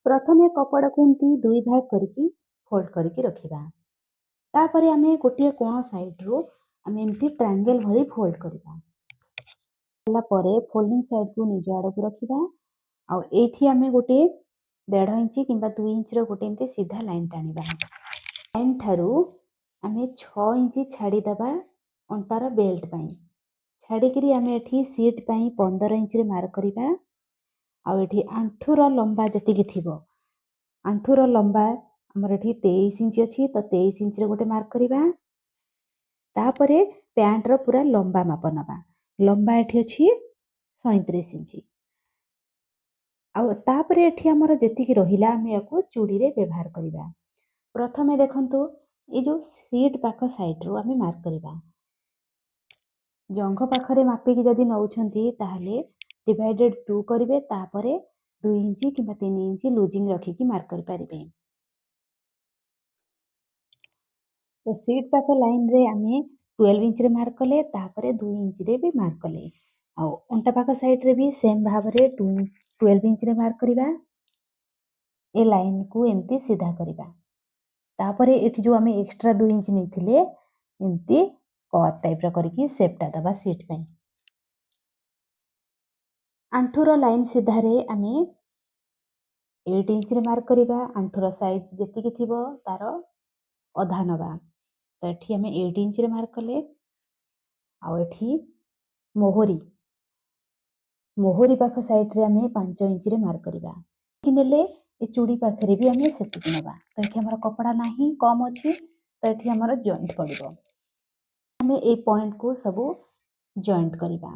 प्रथमे कपड़ा को एमती दुई भाग करके फोल्ड करके रखिबा। तापरे आमे गोटे कोण साइड रो आमे एमती ट्रायंगल भली फोल्ड करिबा। कला परे फोल्डिंग साइड को निज आड़ को रखिबा। आ एठी आमे गोटे 1.5 इंच किंबा 2 इंच रो गोटे एमती सीधा लाइन टाणीबा। लाइन ठारू आमे 6 इंच छाड़ी दबा अंटार बेल्ट पई। छाड़ी करी आमे एठी सीट पई 15 इंच रे मार्क करिबा। आ एठी आंठूर लंबा जतिकी थिबो आंठूर लंबा हमर एठी 23 इंच अछि तो 23 इंच रे गोटे मार्क करिबा। तापरे पैंट रो पूरा लंबा माप नबा। लंबा एठी अछि 37 इंच। आ तापरे एठी हमर जतिकी रहिला आमे याको चूड़ी रे व्यवहार करिबा। प्रथमे देखंतु ए जो सीट पाख साइड रो आमे मार्क करिबा। जंघ पाखरे मापिकी जदि नउछंती ताहले डिवाइडेड 2 करिवे। तापरे 2 इंच किंबा 3 इंच लूजिंग रखिकी मार्क करि परिबे। तो सीट पाख लाइन रे आमे 12 इंच रे मार्क कले। तापरे 2 इंच रे भी मार्क कले। आ अंटा पाख साइड रे भी सेम भाबरे 12 इंच रे मार्क करिबा। ए लाइन को एमती सीधा करिबा। तापरे एठी जो आमे एक्स्ट्रा 2 इंच नैथिले एमती कर्व टाइप रा करिकी शेपटा दबा सीट पई। आंठूर लाइन सीधा रे आमे 8 इंच रे मार्क करिबा। आंठूर साइज जतिकी थिबो तारो अधा नबा। तो एठी आमे 8 इंच रे मार्क कले। आ एठी मोहरी पाख साइड रे आमे 5 इंच रे मार्क करिबा। नेले ए चूड़ी पाखरे भी आमे सेतिकी नबा। तो एठी हमर कपड़ा नाही कम अछि तो एठी हमर जॉइंट पड़िबो। आमे ए पॉइंट को सब जॉइंट करिबा।